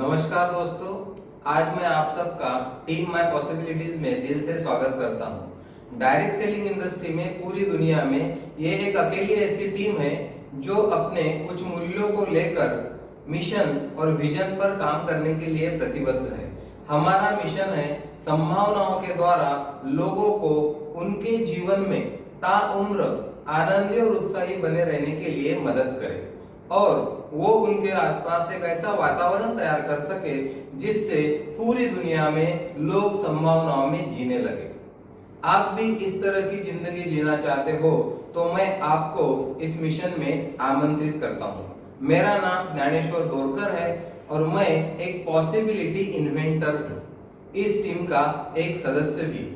नमस्कार दोस्तों, आज मैं आप सबका टीम माय पॉसिबिलिटीज में दिल से स्वागत करता हूं। डायरेक्ट सेलिंग इंडस्ट्री में पूरी दुनिया में ये एक अकेली ऐसी टीम है जो अपने कुछ मूल्यों को लेकर मिशन और विजन पर काम करने के लिए प्रतिबद्ध है। हमारा मिशन है संभावनाओं के द्वारा लोगों को उनके जीवन में ताउम्र आनंदी और उत्साही बने रहने के लिए मदद करे और वो उनके आसपास एक ऐसा वातावरण तैयार कर सके जिससे पूरी दुनिया में लोग संभावनाओं में जीने लगे। आप भी इस तरह की जिंदगी जीना चाहते हो तो मैं आपको इस मिशन में आमंत्रित करता हूँ। मेरा नाम ज्ञानेश्वर दोरकर है और मैं एक पॉसिबिलिटी इन्वेंटर हूँ, इस टीम का एक सदस्य भी।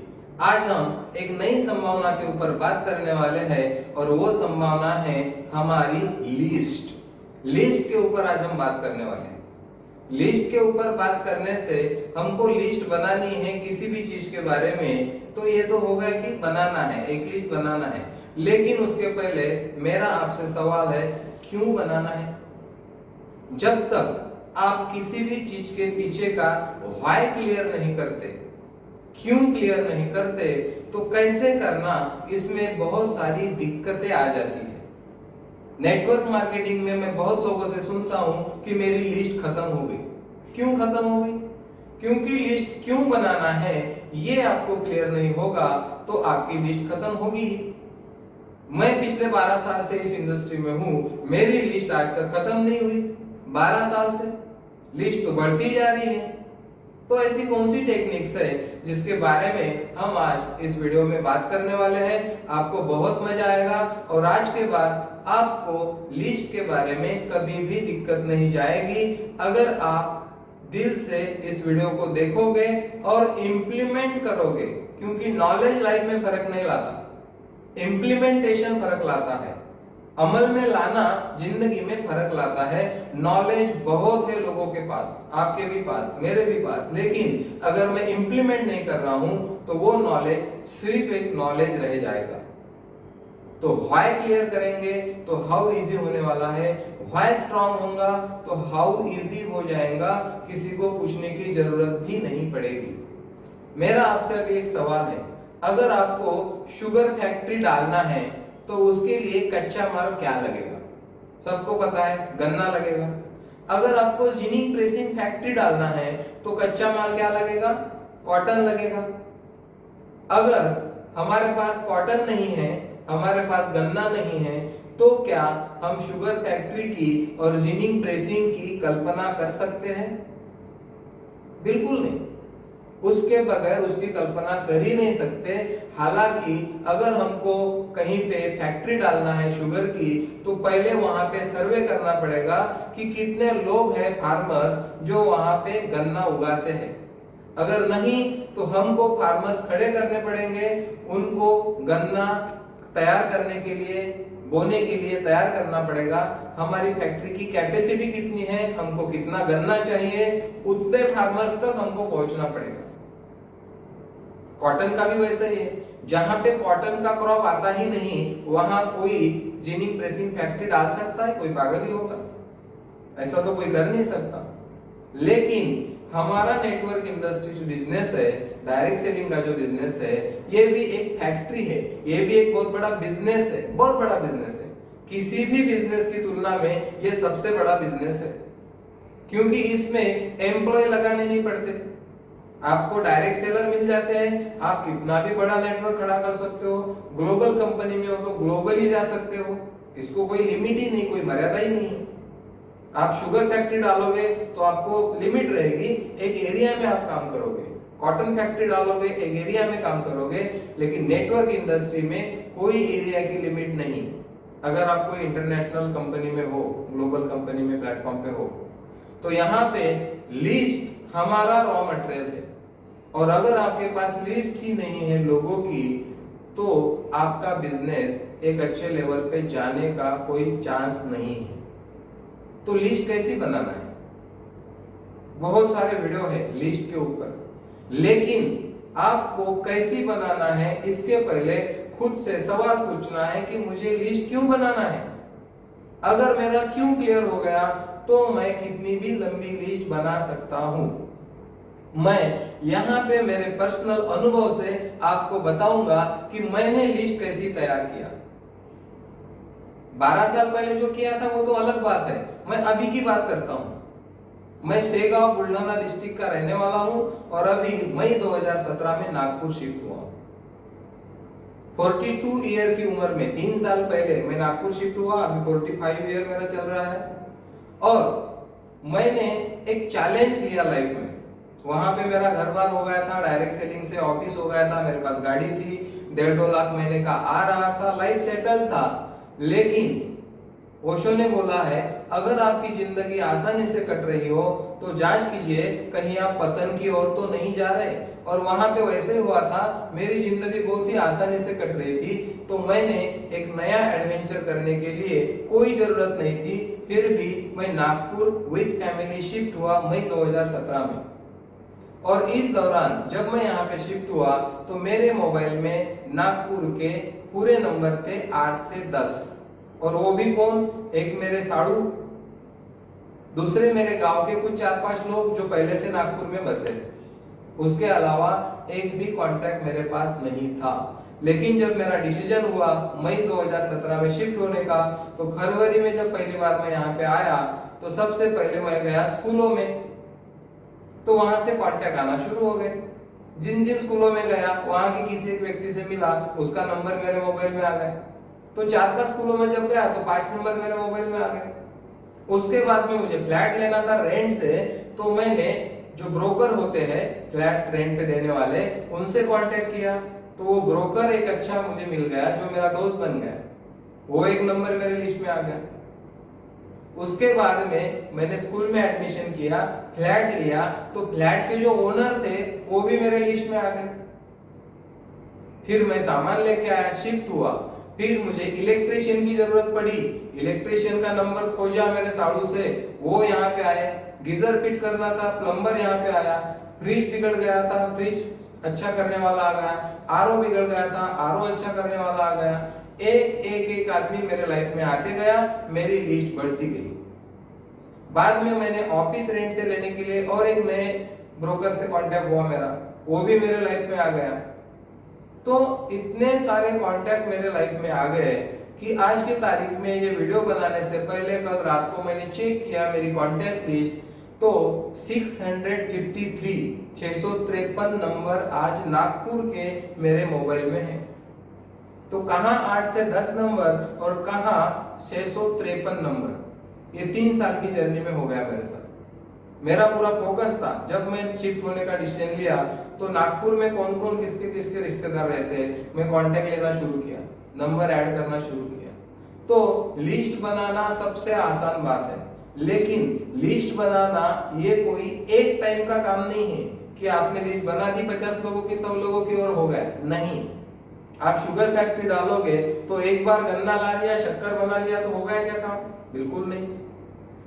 आज हम एक नई संभावना के ऊपर बात करने वाले हैं और वो संभावना है हमारी लिस्ट के ऊपर आज हम बात करने वाले हैं। लिस्ट के ऊपर बात करने से हमको लिस्ट बनानी है किसी भी चीज के बारे में, तो ये तो होगा कि बनाना है, एक लिस्ट बनाना है। लेकिन उसके पहले मेरा आपसे सवाल है, क्यों बनाना है? जब तक आप किसी भी चीज के पीछे का व्हाई क्लियर नहीं करते, क्यों क्लियर नहीं करते, तो कैसे करना, इसमें बहुत सारी दिक्कतें आ जाती है। नेटवर्क मार्केटिंग में मैं बहुत लोगों से सुनता हूं कि मेरी लिस्ट खत्म हो गई। क्यों खत्म हो गई? क्योंकि लिस्ट क्यों बनाना है ये आपको क्लियर नहीं होगा तो आपकी लिस्ट खत्म होगी। मैं पिछले 12 साल से इस इंडस्ट्री में हूं, मेरी लिस्ट आज तक खत्म नहीं हुई। 12 साल से लिस्ट तो बढ़ती जा रही है। तो ऐसी कौन सी टेक्निक्स है जिसके बारे में हम आज इस वीडियो में बात करने वाले हैं। आपको बहुत मजा आएगा और आज के बाद आपको लिस्ट के बारे में कभी भी दिक्कत नहीं जाएगी अगर आप दिल से इस वीडियो को देखोगे और इंप्लीमेंट करोगे। क्योंकि नॉलेज लाइफ में फर्क नहीं लाता, इंप्लीमेंटेशन फर्क लाता है। अमल में लाना जिंदगी में फर्क लाता है। नॉलेज बहुत है लोगों के पास, आपके भी पास, मेरे भी पास, लेकिन अगर मैं इंप्लीमेंट नहीं कर रहा हूं तो वो नॉलेज सिर्फ एक नॉलेज रह जाएगा। तो व्हाई क्लियर करेंगे तो हाउ इजी होने वाला है, व्हाई स्ट्रांग होगा तो हाउ इजी हो जाएगा, किसी को पूछने की जरूरत भी नहीं पड़ेगी। मेरा आपसे अभी एक सवाल है, अगर आपको शुगर फैक्ट्री डालना है तो उसके लिए कच्चा माल क्या लगेगा? सबको पता है, गन्ना लगेगा। अगर आपको जिनिंग प्रेसिंग फैक्ट्री डालना है तो कच्चा माल क्या लगेगा? कॉटन लगेगा। अगर हमारे पास कॉटन नहीं है, हमारे पास गन्ना नहीं है, तो क्या हम शुगर फैक्ट्री की और जिनिंग प्रेसिंग की कल्पना कर सकते हैं? बिल्कुल नहीं, उसके बगैर उसकी कल्पना कर ही नहीं सकते। हालांकि अगर हमको कहीं पे फैक्ट्री डालना है शुगर की तो पहले वहां पे सर्वे करना पड़ेगा कि कितने लोग हैं फार्मर्स जो वहां पे गन्ना उगाते हैं। अगर नहीं तो हमको फार्मर्स खड़े करने पड़ेंगे, उनको गन्ना तैयार करने के लिए, बोने के लिए तैयार करना पड़ेगा। हमारी फैक्ट्री की कैपेसिटी कितनी है, हमको कितना गन्ना चाहिए, उतने फार्मर्स तक हमको पहुंचना पड़ेगा। कॉटन का भी वैसा ही है, जहां पे कॉटन का क्रॉप आता ही नहीं वहां कोई जिनिंग प्रेसिंग फैक्ट्री डाल सकता है? कोई पागल ही होगा, ऐसा तो कोई कर नहीं सकता। लेकिन हमारा नेटवर्क इंडस्ट्री जो बिजनेस है, डायरेक्ट सेलिंग का जो बिजनेस है, ये भी एक फैक्ट्री है, ये भी एक बहुत बड़ा बिजनेस है, बहुत बड़ा बिजनेस है। किसी भी बिजनेस की तुलना में ये सबसे बड़ा बिजनेस है, क्योंकि इसमें एम्प्लॉय लगाने नहीं पड़ते। आपको डायरेक्ट सेलर मिल जाते हैं, आप कितना भी बड़ा नेटवर्क खड़ा कर सकते हो। ग्लोबल कंपनी में हो तो ग्लोबल ही जा सकते हो, इसको कोई लिमिट ही नहीं, कोई मर्यादा ही नहीं है। आप शुगर फैक्ट्री डालोगे तो आपको लिमिट रहेगी, एक एरिया में आप काम करोगे। कॉटन फैक्ट्री डालोगे, एक एरिया में काम करोगे। लेकिन नेटवर्क इंडस्ट्री में कोई एरिया की लिमिट नहीं। अगर आप कोई इंटरनेशनल कंपनी में हो, ग्लोबल कंपनी में, प्लेटफॉर्म पे हो, तो यहाँ पे लिस्ट हमारा रॉ मटेरियल है। और अगर आपके पास लिस्ट ही नहीं है लोगों की तो आपका बिजनेस एक अच्छे लेवल पे जाने का कोई चांस नहीं है। तो लिस्ट कैसी बनाना है? बहुत सारे वीडियो है लिस्ट के ऊपर, लेकिन आपको कैसी बनाना है इसके पहले खुद से सवाल पूछना है कि मुझे लिस्ट क्यों बनाना है। अगर मेरा क्यों क्लियर हो गया तो मैं कितनी भी लंबी लिस्ट बना सकता हूं। मैं यहाँ पे मेरे पर्सनल अनुभव से आपको बताऊंगा कि मैंने लिस्ट कैसी तैयार किया। 12 साल पहले जो किया था वो तो अलग बात है, मैं अभी की बात करता हूं। मैं शेगांव बुलढाना डिस्ट्रिक्ट का रहने वाला हूं और अभी मई 2017 में नागपुर शिफ्ट हुआ। 42 ईयर की उम्र में 3 साल पहले मैं नागपुर शिफ्ट हुआ, अभी 45 ईयर मेरा चल रहा है। और मैंने एक चैलेंज लिया लाइफ में। वहां पे मेरा घर बार हो गया था, डायरेक्ट सेलिंग से ऑफिस हो गया था, मेरे पास गाड़ी थी, 1.5-2 लाख महीने का आ रहा था, लाइफ सेटल था। लेकिन ओशो ने बोला है अगर आपकी जिंदगी आसानी से कट रही हो तो जांच कीजिए कहीं आप पतन की ओर तो नहीं जा रहे। और वहां पे वैसे हुआ था, मेरी जिंदगी बहुत ही आसानी से कट रही थी, तो मैंने एक नया एडवेंचर करने के लिए कोई जरूरत नहीं थी, फिर भी मैं नागपुर विद फैमिली शिफ्ट हुआ मई 2017 में। और इस दौरान जब मैं यहाँ पे शिफ्ट हुआ तो मेरे मोबाइल में नागपुर के पूरे नंबर थे 8 से 10, और वो भी कौन, एक मेरे साड़ू, दूसरे मेरे गांव के कुछ 4-5 लोग जो पहले से नागपुर में बसे थे। उसके अलावा एक भी कांटेक्ट मेरे पास नहीं था। लेकिन जब मेरा डिसीजन हुआ मई 2017 में शिफ्ट होने का, तो फरवरी में जब पहली बार मैं यहाँ पे आया तो सबसे पहले मैं गया स्कूलों में, तो वहां से कांटेक्ट आना शुरू हो गए। जिन जिन स्कूलों में गया वहां के किसी एक व्यक्ति से मिला, उसका नंबर मेरे मोबाइल में आ गया। तो 4-5 स्कूलों में जब गया तो 5 नंबर मेरे मोबाइल में आ गए। उसके बाद में मुझे फ्लैट लेना था रेंट से, तो मैंने जो ब्रोकर होते हैं फ्लैट रेंट पे देने वाले, उनसे कांटेक्ट किया, तो वो ब्रोकर एक अच्छा मुझे मिल गया जो मेरा दोस्त बन गया, वो एक नंबर मेरे लिस्ट में आ गया। उसके बाद में मैंने स्कूल में एडमिशन किया, फ्लैट लिया, तो फ्लैट के जो ओनर थे वो भी मेरे लिस्ट में आ गए। फिर मैं सामान लेके आया, शिफ्ट हुआ, फिर मुझे इलेक्ट्रिशियन की जरूरत पड़ी, इलेक्ट्रिशियन का नंबर खोजा मेरे साड़ू से, वो यहाँ पे आए। गीजर फिट करना था, प्लम्बर यहाँ पे आया। फ्रिज बिगड़ गया था, फ्रिज अच्छा करने वाला आ गया। आरओ बिगड़ गया था, आरओ अच्छा करने वाला आ गया। एक आदमी मेरे लाइफ में आते गया, मेरी लिस्ट बढ़ती गई। बाद में मैंने ऑफिस रेंट से लेने के लिए और एक नए ब्रोकर से कांटेक्ट हुआ मेरा, वो भी मेरे लाइफ में आ गया। तो इतने सारे कांटेक्ट मेरे लाइफ में आ गए कि आज की तारीख में ये वीडियो बनाने से पहले कल रात को मैंने चेक किया मेरी कांटेक्ट लिस्ट, तो 653 नंबर आज नागपुर के मेरे मोबाइल में है। तो कहां 8 से 10 नंबर और कहां 653 नंबर, ये 3 साल की जर्नी में हो गया मेरे साथ। मेरा पूरा फोकस था, जब मैं शिफ्ट होने का डिसीजन लिया तो नागपुर में कौन कौन किसके किसके रिश्तेदार रहते हैं, मैं कांटेक्ट लेना शुरू किया, नंबर ऐड करना शुरू किया। तो लिस्ट बनाना सबसे आसान बात है, लेकिन लिस्ट बनाना ये कोई एक टाइम का काम नहीं है कि आपने लिस्ट बना दी 50 लोगों की, 100 लोगों की और हो गया। नहीं, आप शुगर फैक्ट्री डालोगे तो एक बार गन्ना ला लिया, शक्कर बना लिया तो हो गया क्या काम? बिल्कुल नहीं।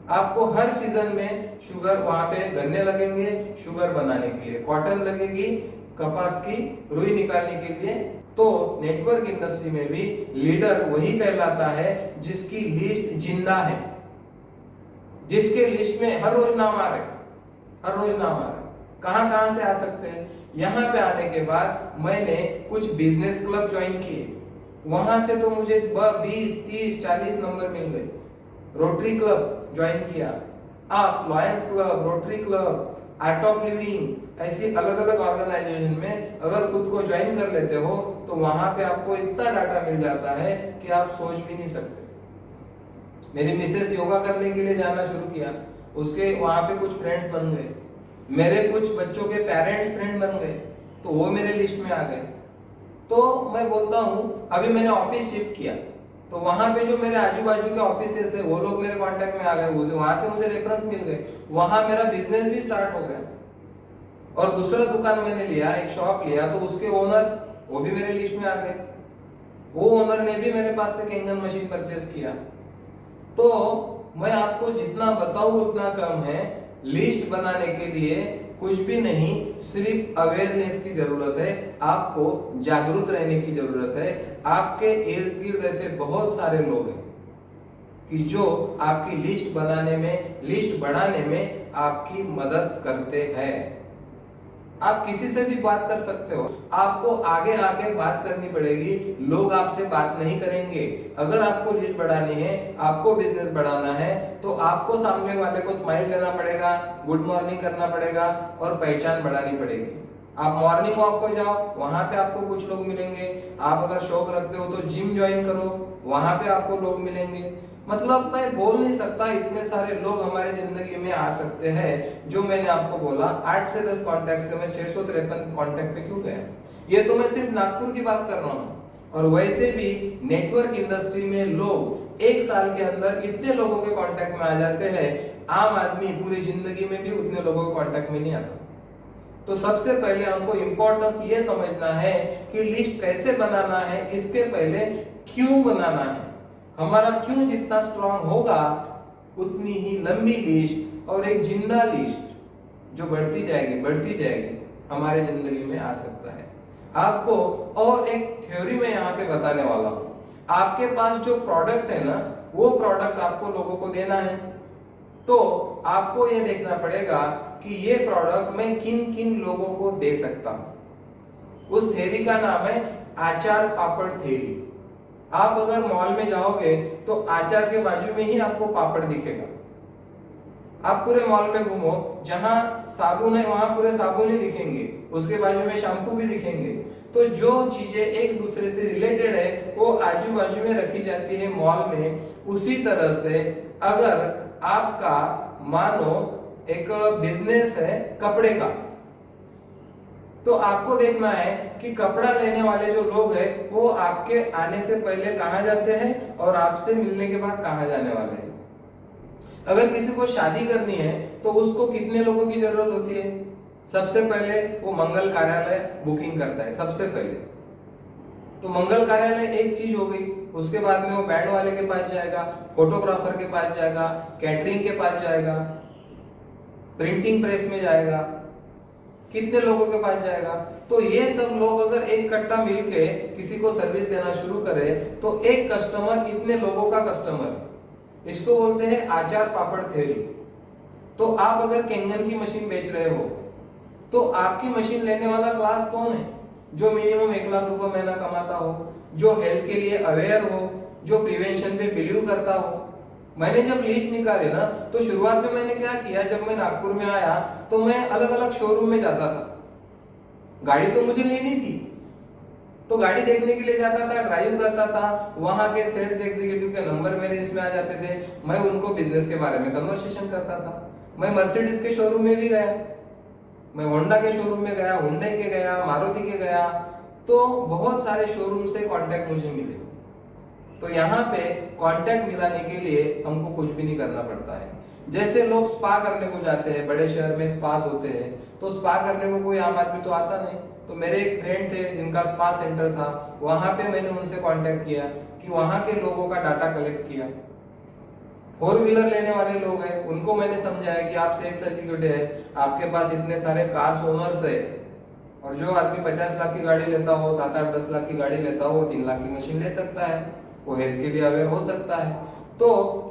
आपको हर सीजन में शुगर, वहां पे गन्ने लगेंगे शुगर बनाने के लिए, कॉटन लगेगी कपास की रुई निकालने के लिए। तो नेटवर्क इंडस्ट्री में भी लीडर वही कहलाता है जिसकी लिस्ट जिंदा है, जिसके लिस्ट में हर रोज नाम आ रहे, हर रोज नाम आ रहे। कहां कहां से आ सकते हैं? यहाँ पे आने के बाद मैंने कुछ बिजनेस क्लब ज्वाइन किए, वहां से तो मुझे 20, 30, 40 नंबर मिल गए। रोटरी क्लब ज्वाइन किया, आप lions club, rotary club, art of living, ऐसी अलग अलग ऑर्गेनाइजेशन में अगर खुद को ज्वाइन कर लेते हो तो वहां पे आपको इतना डाटा मिल जाता है कि आप सोच भी नहीं सकते। मेरी मिसेस योगा करने के लिए जाना शुरू किया, उसके वहां पे कुछ फ्रेंड्स बन गए, मेरे कुछ बच्चों के पेरेंट्स फ्रेंड बन गए, तो वो मेरे लिस्ट में आ गए। तो मैं बोलता हूँ, अभी मैंने ऑफिस शिफ्ट किया तो वहां पे जो मेरे आजू बाजू के ऑफिसेस है वो लोग मेरे कांटेक्ट में आ गए, वहां से मुझे रेफरेंस मिल गए, वहां मेरा बिजनेस भी स्टार्ट हो गया। और दूसरा दुकान मैंने लिया, एक शॉप लिया, तो उसके ओनर वो भी मेरे लिस्ट में आ गए। वो ओनर ने भी मेरे पास से कैंगन मशीन परचेस किया। तो मैं आपको जितना बताऊं उतना कम है। लिस्ट बनाने के लिए कुछ भी नहीं, सिर्फ अवेयरनेस की जरूरत है, आपको जागरूक रहने की जरूरत है। आपके इर्द गिर्द ऐसे बहुत सारे लोग हैं कि जो आपकी लिस्ट बनाने में, लिस्ट बढ़ाने में आपकी मदद करते हैं। आप किसी से भी बात कर सकते हो, आपको आगे आके बात करनी पड़ेगी, लोग आपसे बात नहीं करेंगे। अगर आपको लिस्ट बढ़ानी है, आपको बिजनेस बढ़ाना है, तो आपको सामने वाले को स्माइल देना पड़ेगा, गुड मॉर्निंग करना पड़ेगा और पहचान बढ़ानी पड़ेगी। आप मॉर्निंग वॉक को जाओ, वहां पे आपको कुछ लोग मिलेंगे। आप अगर शौक रखते हो तो जिम ज्वाइन करो, वहां पे आपको लोग मिलेंगे। मतलब मैं बोल नहीं सकता, इतने सारे लोग हमारी जिंदगी में आ सकते हैं। जो मैंने आपको बोला 8 से 10 कॉन्टैक्ट से मैं 653 कॉन्टैक्ट पे क्यों गया? ये तो मैं सिर्फ नागपुर की बात कर रहा हूँ। और वैसे भी नेटवर्क इंडस्ट्री में लोग 1 साल के अंदर इतने लोगों के कॉन्टैक्ट में आ जाते हैं, आम आदमी पूरी जिंदगी में भी उतने लोगों के कॉन्टैक्ट में नहीं आता। तो सबसे पहले हमको इंपॉर्टेंस ये समझना है कि लिस्ट कैसे बनाना है, इसके पहले क्यों बनाना है। हमारा क्यों जितना स्ट्रांग होगा, उतनी ही लंबी लिस्ट और एक जिंदा लिस्ट जो बढ़ती जाएगी हमारे जिंदगी में आ सकता है। आपको और एक थ्योरी में यहाँ पे बताने वाला हूँ। आपके पास जो प्रोडक्ट है ना, वो प्रोडक्ट आपको लोगों को देना है, तो आपको ये देखना पड़ेगा कि ये प्रोडक्ट मैं किन किन लोगों को दे सकता हूं। उस थ्योरी का नाम है आचार पापड़ थ्योरी। आप अगर मॉल में जाओगे तो आचार के बाजू में ही आपको पापड़ दिखेगा। आप पूरे मॉल में घूमो, जहां साबुन है वहां पूरे साबुन ही दिखेंगे, उसके बाजू में शैम्पू भी दिखेंगे। तो जो चीजें एक दूसरे से रिलेटेड है वो आजू बाजू में रखी जाती है मॉल में। उसी तरह से अगर आपका मानो एक बिजनेस है कपड़े का, तो आपको देखना है कि कपड़ा लेने वाले जो लोग हैं वो आपके आने से पहले कहां जाते हैं और आपसे मिलने के बाद कहां जाने वाले हैं। अगर किसी को शादी करनी है तो उसको कितने लोगों की जरूरत होती है? सबसे पहले वो मंगल कार्यालय बुकिंग करता है सबसे पहले। तो मंगल कार्यालय एक चीज हो गई, उसके बाद में वो बैंड वाले के पास जाएगा, फोटोग्राफर के पास जाएगा, कैटरिंग के पास जाएगा, प्रिंटिंग प्रेस में जाएगा, कितने लोगों के पास जाएगा। तो ये सब लोग अगर एक इकट्ठा मिलके किसी को सर्विस देना शुरू करे तो एक कस्टमर इतने लोगों का कस्टमर है। इसको बोलते हैं आचार पापड़ थ्योरी। तो आप अगर कैंगन की मशीन बेच रहे हो तो आपकी मशीन लेने वाला क्लास कौन है? जो मिनिमम 1 लाख रुपए महीना कमाता हो, जो हेल्थ के लिए अवेयर हो, जो प्रिवेंशन पे बिलीव करता हो। मैंने जब लिस्ट निकाली ना, तो शुरुआत में मैंने क्या किया, जब मैं नागपुर में आया तो मैं अलग अलग शोरूम में जाता था। गाड़ी तो मुझे लेनी थी, तो गाड़ी देखने के लिए जाता था, ड्राइव करता था, वहां के सेल्स एग्जीक्यूटिव के नंबर मेरे इसमें आ जाते थे, मैं उनको बिजनेस के बारे में कन्वर्सेशन करता था। मैं मर्सिडीज के शोरूम में भी गया, मैं होंडा के शोरूम में गया, हुंडई के गया, मारुति के गया, तो बहुत सारे शोरूम से कांटेक्ट मुझे मिले। तो यहाँ पे कांटेक्ट मिलाने के लिए हमको कुछ भी नहीं करना पड़ता है। जैसे लोग स्पा करने को जाते हैं, बड़े शहर में स्पास होते हैं, तो स्पा करने को कोई आम आदमी तो आता नहीं। तो मेरे एक फ्रेंड थे जिनका स्पा सेंटर था, वहां पे मैंने उनसे कांटेक्ट किया कि वहां के लोगों का डाटा कलेक्ट किया। 4 व्हीलर लेने वाले लोग हैं, उनको मैंने समझाया कि आप सेल्स एग्जीक्यूटिव है, आपके पास इतने सारे कार्स ओनर्स है, और जो आदमी 50 लाख की गाड़ी लेता हो, 7-8, 10 लाख की गाड़ी लेता हो, वो 3 लाख की मशीन ले सकता है, वो हेल्थ के लिए अवेयर हो सकता है। तो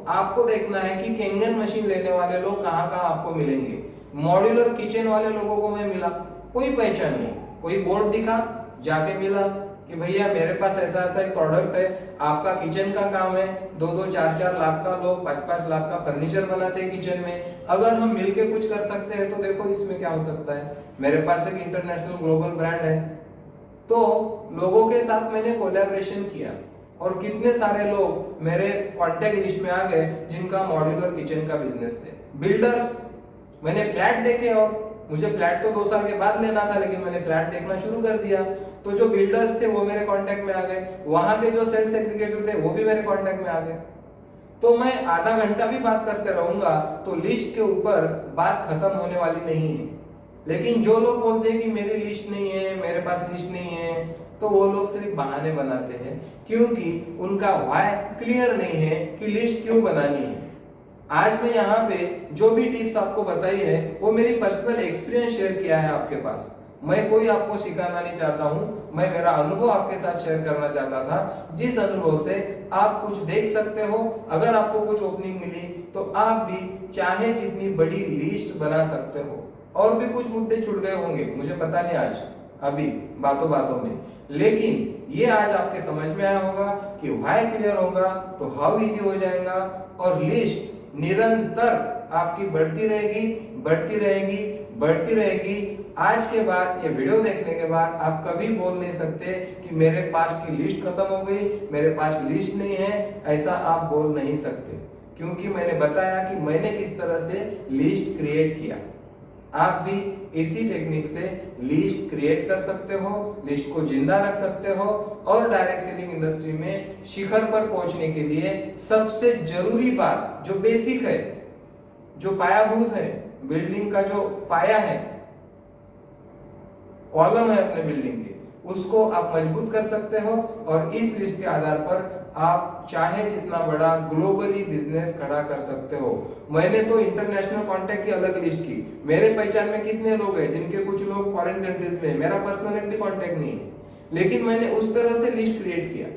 आपको देखना है कि कैंगन मशीन लेने वाले लोग कहाँ कहाँ आपको मिलेंगे। मॉड्यूलर किचन वाले लोगों को मैं मिला, कोई पहचान नहीं, कोई बोर्ड दिखा, जाके मिला कि भैया मेरे पास ऐसा ऐसा एक प्रोडक्ट है, आपका किचन का काम है, 2-2, 4-4 लाख का लोग 5-5 लाख का फर्नीचर बनाते हैं किचन में, अगर हम मिलके कुछ कर सकते हैं तो देखो इसमें क्या हो सकता है। मेरे पास एक इंटरनेशनल ग्लोबल ब्रांड है। तो लोगों के साथ मैंने कोलैबोरेशन किया और कितने सारे लोग मेरे कांटेक्ट लिस्ट में आ गए जिनका मॉड्यूलर किचन का बिजनेस है। बिल्डर्स, मैंने फ्लैट देखे, और मुझे फ्लैट तो 2 साल के बाद लेना था, लेकिन मैंने फ्लैट देखना शुरू कर दिया। तो जो बिल्डर्स थे वो मेरे कांटेक्ट में आ गए, वहां के जो सेल्स एग्जीक्यूटिव थे वो भी मेरे कांटेक्ट में आ गए। तो मैं आधा घंटा भी बात करते रहूंगा तो लिस्ट के ऊपर बात खत्म होने वाली नहीं है। लेकिन जो लोग बोलते हैं कि मेरी लिस्ट नहीं है, मेरे पास लिस्ट नहीं है, तो वो लोग सिर्फ बहाने बनाते हैं, क्योंकि उनका व्हाई क्लियर नहीं है कि लिस्ट क्यों बनानी है। आज मैं यहाँ पे जो भी टिप्स आपको बताई है वो मेरी पर्सनल एक्सपीरियंस शेयर किया है आपके पास। मैं कोई आपको सिखाना नहीं चाहता हूँ, मैं मेरा अनुभव आपके साथ शेयर करना चाहता था, जिस अनुभव से आप कुछ देख सकते हो। अगर आपको कुछ ओपनिंग मिली तो आप भी चाहे जितनी बड़ी लिस्ट बना सकते हो। और भी कुछ मुद्दे छूट गए होंगे, मुझे पता नहीं आज अभी बातों बातों में, लेकिन ये आज आपके समझ में आया होगा कि व्हाई क्लियर होगा तो हाउ इजी हो जाएगा। और लिस्ट निरंतर आपकी बढ़ती रहेगी, बढ़ती रहेगी, बढ़ती रहेगी। आज के बाद ये वीडियो देखने के बाद आप कभी बोल नहीं सकते कि मेरे पास की लिस्ट खत्म हो गई, मेरे पास लिस्ट नहीं है, ऐसा आप बोल नहीं सकते, क्योंकि मैंने बताया कि मैंने किस तरह से लिस्ट क्रिएट किया। आप भी इसी टेक्निक से लिस्ट क्रिएट कर सकते हो, लिस्ट को जिंदा रख सकते हो और डायरेक्ट सेलिंग इंडस्ट्री में शिखर पर पहुंचने के लिए सबसे जरूरी बात जो बेसिक है, जो पायाभूत है, बिल्डिंग का जो पाया है, कॉलम है अपने बिल्डिंग के, उसको आप मजबूत कर सकते हो। और इस लिस्ट के आधार पर आप चाहे जितना बड़ा ग्लोबली बिजनेस खड़ा कर सकते हो। मैंने तो इंटरनेशनल कांटेक्ट की अलग लिस्ट की। मेरे पहचान में कितने लोग हैं जिनके कुछ लोग फॉरेन कंट्रीज में, मेरा पर्सनल एक भी कांटेक्ट नहीं है, लेकिन मैंने उस तरह से लिस्ट क्रिएट किया।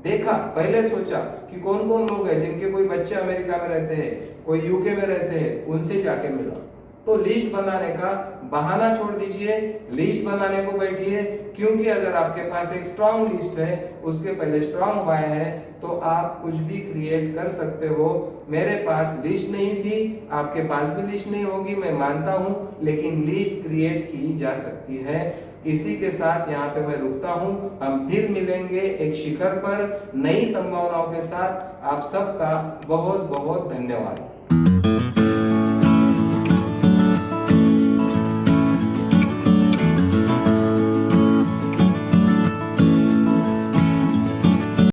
देखा, पहले सोचा कि कौन कौन लोग हैं जिनके कोई बच्चे अमेरिका में रहते हैं, कोई यूके में रहते हैं, उनसे जाके मिला। तो लिस्ट बनाने का बहाना छोड़ दीजिए, लिस्ट बनाने को बैठिए, क्योंकि अगर आपके पास एक स्ट्रॉन्ग लिस्ट है, उसके पहले स्ट्रॉन्ग वाय है, तो आप कुछ भी क्रिएट कर सकते हो। मेरे पास लिस्ट नहीं थी, आपके पास भी लिस्ट नहीं होगी, मैं मानता हूं, लेकिन लिस्ट क्रिएट की जा सकती है। इसी के साथ यहाँ पे मैं रुकता हूं। हम फिर मिलेंगे एक शिखर पर नई संभावनाओं के साथ। आप सबका बहुत बहुत धन्यवाद।